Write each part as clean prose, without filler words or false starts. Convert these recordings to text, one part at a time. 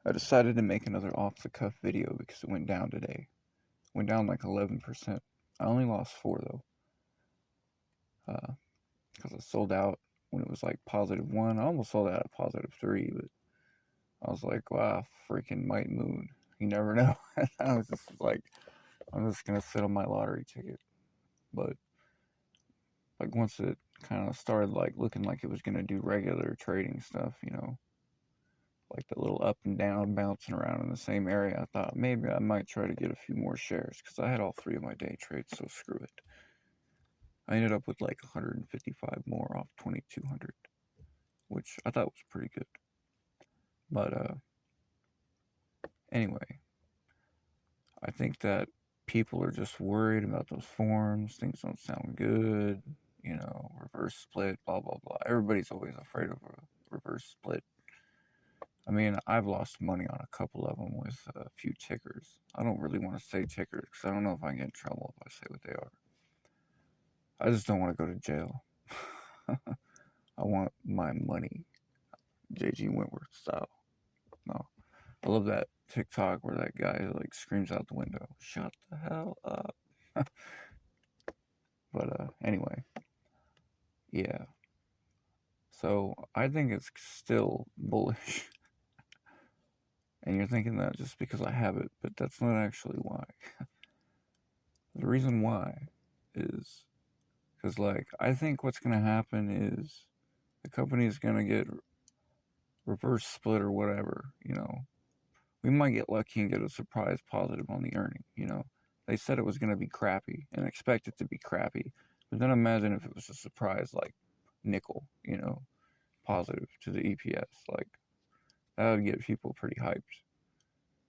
I decided to make another off-the-cuff video because it went down today. It went down like 11%. I only lost 4 though, because I sold out when it was like +1. I almost sold out at +3, but I was like, wow, freaking Might Moon. You never know. I was just like, I'm just gonna sit on my lottery ticket. But like once it kind of started like looking like it was gonna do regular trading stuff, like the little up and down bouncing around in the same area, I thought maybe I might try to get a few more shares because I had all 3 of my day trades, so screw it. I ended up with like 155 more off 2200, which I thought was pretty good. But anyway, I think that people are just worried about those forms. Things don't sound good, reverse split, blah blah blah. Everybody's always afraid of a reverse split. I mean, I've lost money on a couple of them with a few tickers. I don't really want to say tickers because I don't know if I get in trouble if I say what they are. I just don't want to go to jail. I want my money, JG Wentworth style. No, I love that TikTok where that guy like screams out the window, "Shut the hell up!" But anyway, yeah. So I think it's still bullish. And you're thinking that just because I have it, but that's not actually why. The reason why is because, like, I think what's going to happen is the company is going to get reverse split or whatever, We might get lucky and get a surprise positive on the earning, They said it was going to be crappy and expect it to be crappy. But then imagine if it was a surprise, like, nickel, positive to the EPS. Like, that would get people pretty hyped.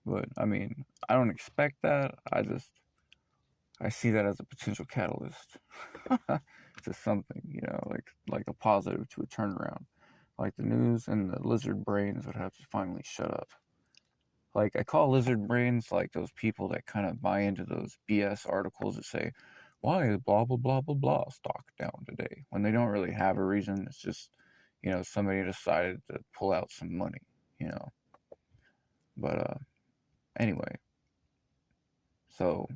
But, I mean, I don't expect that. I see that as a potential catalyst to something, like a positive to a turnaround. Like the news and the lizard brains would have to finally shut up. Like I call lizard brains like those people that kind of buy into those BS articles that say, why is blah blah blah blah blah stock down today? When they don't really have a reason. It's just, somebody decided to pull out some money, But anyway, so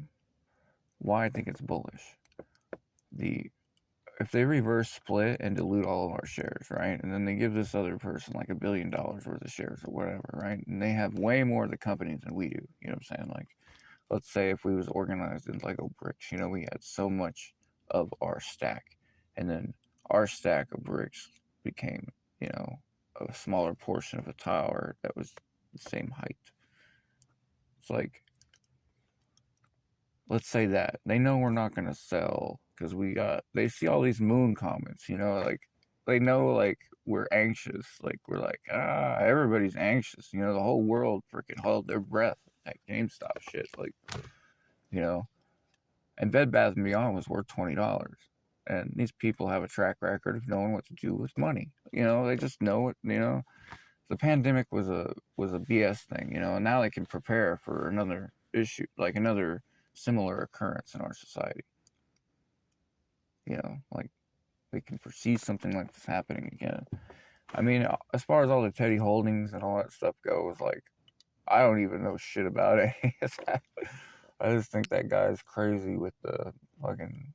why I think it's bullish. If they reverse split and dilute all of our shares, right? And then they give this other person like $1 billion worth of shares or whatever, right? And they have way more of the companies than we do. You know what I'm saying? Like, let's say if we was organized in Lego bricks, we had so much of our stack, and then our stack of bricks became, a smaller portion of a tower that was the same height. It's like, let's say that they know we're not going to sell because they see all these moon comments, like they know like we're anxious, like we're like, everybody's anxious, the whole world freaking held their breath at GameStop shit, like, and Bed Bath & Beyond was worth $20, and these people have a track record of knowing what to do with money, they just know it, the pandemic was a BS thing, and now they can prepare for another issue, like another similar occurrence in our society. Like they can foresee something like this happening again. I mean, as far as all the Teddy Holdings and all that stuff goes, like I don't even know shit about it. I just think that guy's crazy with the fucking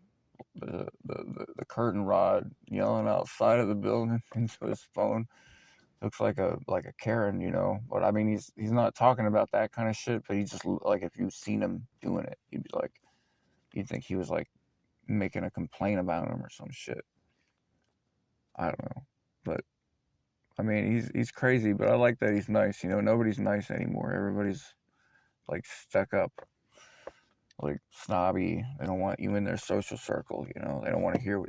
the curtain rod yelling outside of the building into his phone. Looks like a Karen, But I mean, he's not talking about that kind of shit. But he just like if you've seen him doing it, you'd think he was like making a complaint about him or some shit. I don't know, but I mean, he's crazy. But I like that he's nice. Nobody's nice anymore. Everybody's like stuck up, like snobby. They don't want you in their social circle. They don't want to hear.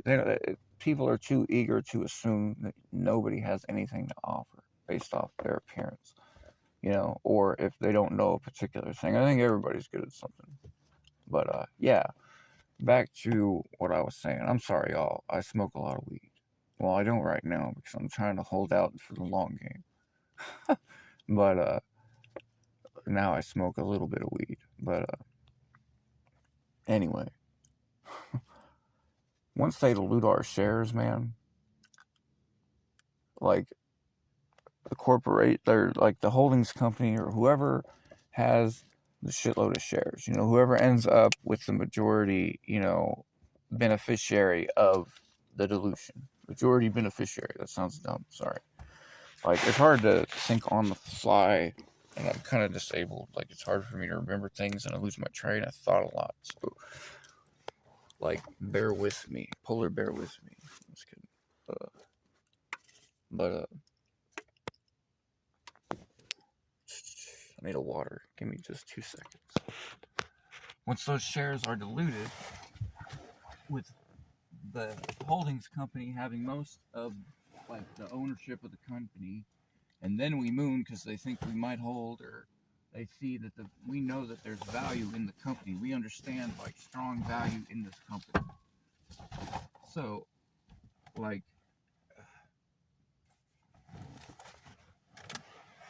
People are too eager to assume that nobody has anything to offer based off their appearance, or if they don't know a particular thing. I think everybody's good at something. But yeah, back to what I was saying. I'm sorry, y'all. I smoke a lot of weed. Well, I don't right now because I'm trying to hold out for the long game. But now I smoke a little bit of weed. But anyway, once they dilute our shares, man, like the corporate, they're like the holdings company or whoever has the shitload of shares. Whoever ends up with the majority, beneficiary of the dilution. Majority beneficiary. That sounds dumb. Sorry. Like, it's hard to think on the fly, and I'm kind of disabled. Like, it's hard for me to remember things, and I lose my train of thought a lot. So, like, bear with me. Polar bear with me. I'm just kidding. But I need a water. Give me just 2 seconds. Once those shares are diluted, with the holdings company having most of, like, the ownership of the company, and then we moon because they think we might hold, or they see that we know that there's value in the company. We understand, like, strong value in this company. So, like,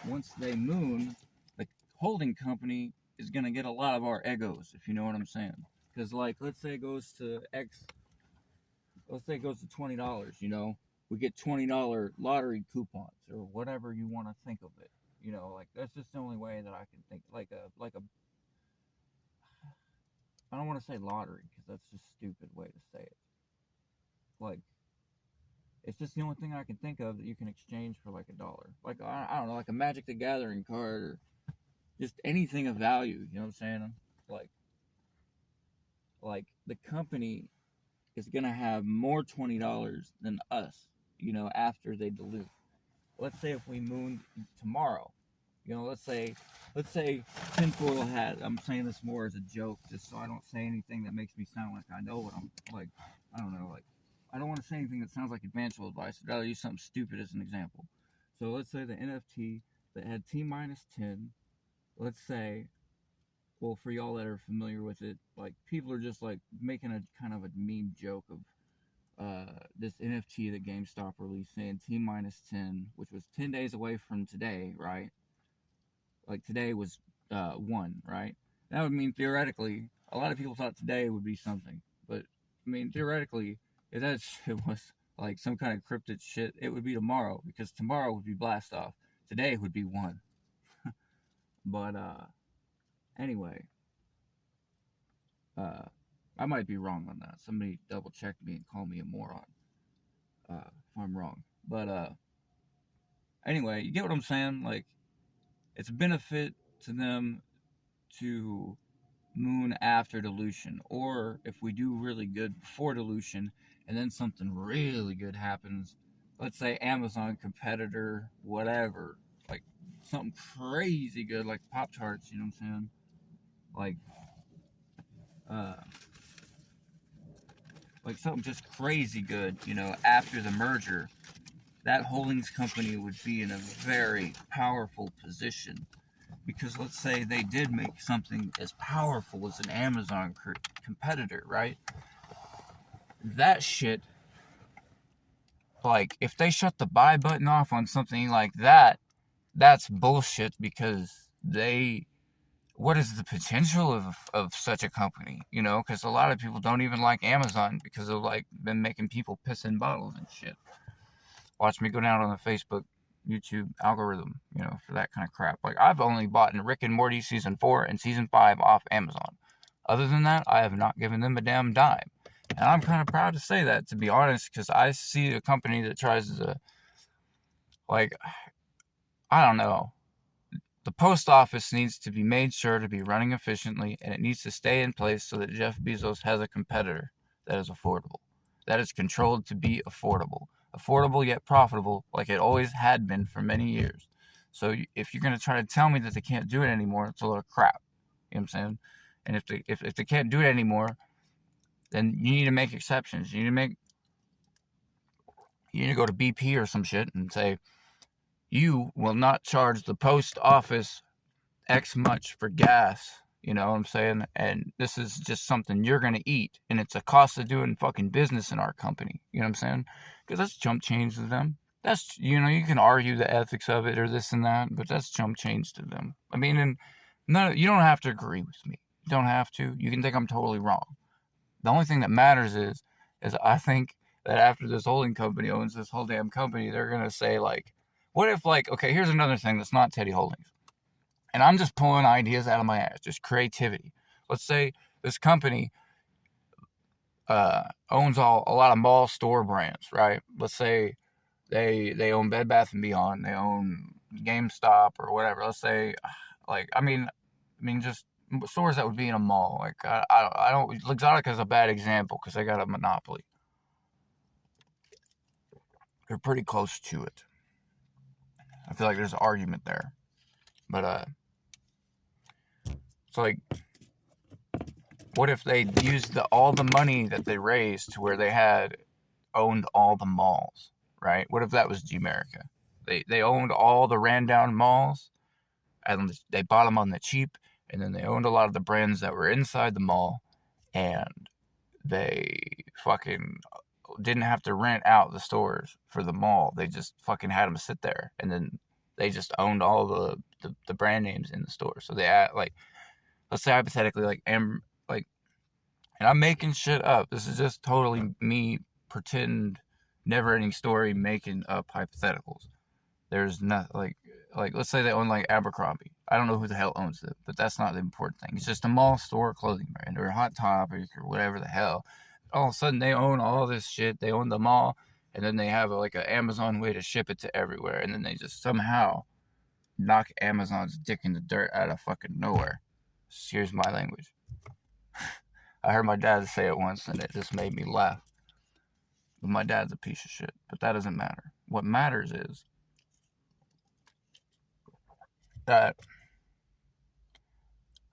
once they moon, the holding company is going to get a lot of our egos, if you know what I'm saying. Because, like, let's say it goes to let's say it goes to $20, we get $20 lottery coupons, or whatever you want to think of it. Like, that's just the only way that I can think, I don't want to say lottery, because that's just a stupid way to say it. Like, it's just the only thing I can think of that you can exchange for, like, $1. Like, I don't know, like a Magic the Gathering card, or just anything of value, you know what I'm saying? Like the company is going to have more $20 than us, after they dilute. Let's say if we moon tomorrow, let's say tinfoil hat. I'm saying this more as a joke, just so I don't say anything that makes me sound like I know what I'm, like, I don't know, like, I don't want to say anything that sounds like advanced advice. I'd rather use something stupid as an example. So let's say the NFT that had T minus 10, let's say, well, for y'all that are familiar with it, like, people are just, like, making a kind of a meme joke of this NFT that GameStop released, saying T minus 10, which was 10 days away from today, right? Like, today was 1, right? That would mean, theoretically, a lot of people thought today would be something. But, I mean, theoretically, if that shit was, like, some kind of cryptid shit, it would be tomorrow, because tomorrow would be blast off. Today would be 1. But, anyway, I might be wrong on that. Somebody double check me and call me a moron if I'm wrong. But anyway, you get what I'm saying? Like, it's a benefit to them to moon after dilution, or if we do really good before dilution and then something really good happens, let's say Amazon competitor, whatever, like something crazy good, like Pop-Tarts, you know what I'm saying? Like something just crazy good, after the merger, that holdings company would be in a very powerful position. Because let's say they did make something as powerful as an Amazon competitor, right? That shit, like, if they shut the buy button off on something like that, that's bullshit, because what is the potential of such a company, because a lot of people don't even like Amazon because of, like, them making people piss in bottles and shit. Watch me go down on the Facebook, YouTube algorithm, for that kind of crap. Like, I've only bought in Rick and Morty season 4 and season 5 off Amazon. Other than that, I have not given them a damn dime. And I'm kind of proud to say that, to be honest, because I see a company that tries to, like, I don't know. The post office needs to be made sure to be running efficiently, and it needs to stay in place so that Jeff Bezos has a competitor that is affordable, that is controlled to be affordable. Affordable yet profitable, like it always had been for many years. So if you're going to try to tell me that they can't do it anymore, it's a load of crap. You know what I'm saying? And if they can't do it anymore, then you need to make exceptions. You need to go to BP or some shit and say, you will not charge the post office X much for gas. You know what I'm saying? And this is just something you're going to eat. And it's a cost of doing fucking business in our company. You know what I'm saying? Because that's chump change to them. That's, you can argue the ethics of it or this and that, but that's chump change to them. I mean, and you don't have to agree with me. You don't have to. You can think I'm totally wrong. The only thing that matters is I think that after this holding company owns this whole damn company, they're going to say, like, What if, like, okay, here's another thing that's not Teddy Holdings. And I'm just pulling ideas out of my ass, just creativity. Let's say this company owns a lot of mall store brands, right? Let's say they own Bed Bath and Beyond, they own GameStop or whatever. Let's say, like, I mean, just stores that would be in a mall. Like, I don't. Luxottica is a bad example because they got a monopoly. They're pretty close to it. I feel like there's an argument there, but it's like, what if they used all the money that they raised to where they had owned all the malls, right? What if that was G-America? They owned all the ran down malls, and they bought them on the cheap, and then they owned a lot of the brands that were inside the mall, and they fucking didn't have to rent out the stores for the mall. They just fucking had them sit there, and then they just owned all the brand names in the store. So they had, like, let's say hypothetically, like, and I'm making shit up. This is just totally me pretend never-ending story making up hypotheticals. There's not, like let's say they own, like, Abercrombie. I don't know who the hell owns it, but that's not the important thing. It's just a mall store clothing brand or a Hot Topic or whatever the hell. All of a sudden they own all this shit. They own the mall, and then they have like an Amazon way to ship it to everywhere, and then they just somehow knock Amazon's dick in the dirt out of fucking nowhere. Here's my language. I heard my dad say it once, and it just made me laugh. But my dad's a piece of shit. But that doesn't matter. What matters is that,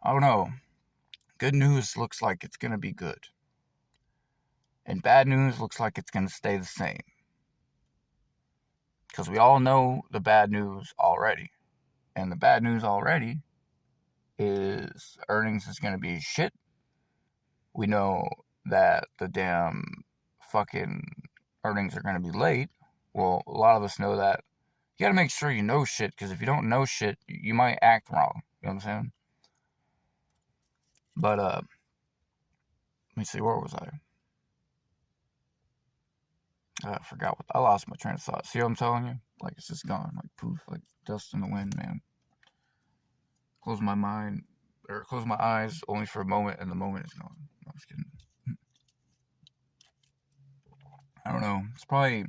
I don't know, good news looks like it's going to be good. And bad news looks like it's going to stay the same. Because we all know the bad news already. And the bad news already is earnings is going to be shit. We know that the damn fucking earnings are going to be late. Well, a lot of us know that. You got to make sure you know shit, because if you don't know shit, you might act wrong. You know what I'm saying? But, let me see, where was I? I forgot I lost my train of thought. See what I'm telling you? Like, it's just gone. Like, poof, like dust in the wind, man. Close my eyes only for a moment, and the moment is gone. No, I'm just kidding. I don't know. It's probably,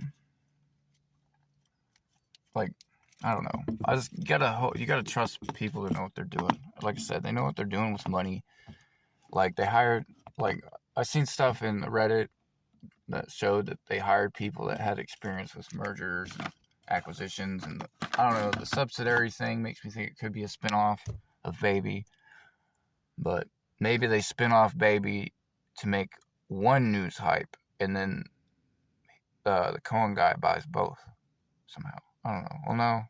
like, I don't know. You gotta trust people to know what they're doing. Like I said, they know what they're doing with money. Like, they hired, like, I've seen stuff in Reddit that showed that they hired people that had experience with mergers and acquisitions, and I don't know, the subsidiary thing makes me think it could be a spinoff of Baby, but maybe they spin off Baby to make one news hype, and then the Cohen guy buys both somehow. I don't know. Well, no,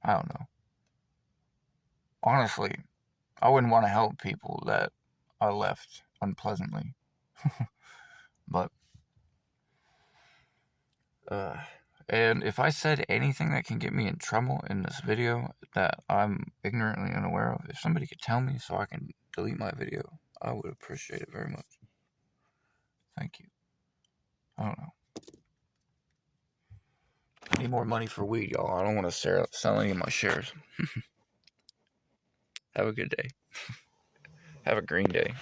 I don't know. Honestly, I wouldn't want to help people that I left unpleasantly. But, and if I said anything that can get me in trouble in this video that I'm ignorantly unaware of, if somebody could tell me so I can delete my video, I would appreciate it very much. Thank you. I don't know. I need more money for weed, y'all. I don't want to sell any of my shares. Have a good day. Have a green day.